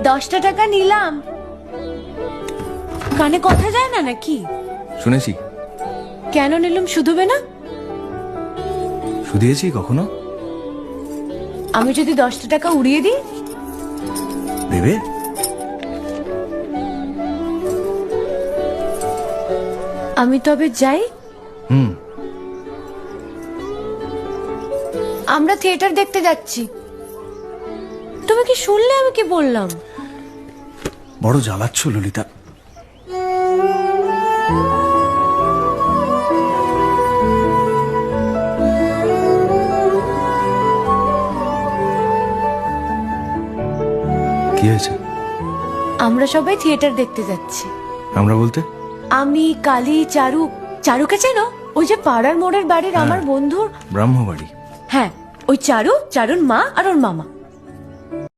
10টা টাকা নিলাম। কানে কথা যায় না নাকি? শুনেছি। কেন নিলাম? শুধুবে না? শুধিয়েছি কখনো? আমি যদি 10টা টাকা উড়িয়ে দিই? দেবে? আমি তবে যাই। আমরা থিয়েটার দেখতে যাচ্ছি। তুমি কি শুনলে আমি কি বললাম? বড় জ্বালাচ্ছ ললিতা। কি হয়েছে? আমরা সবাই থিয়েটার দেখতে যাচ্ছি। আমরা বলতে? আমি, কালী, চারু। চারুকে চেনো? ওই যে পাড়ার মোড়ের বাড়ির আমার বন্ধুর ব্রাহ্মবাড়ি। হ্যাঁ, ওই চারু, চারুর মা আর ওর মামা।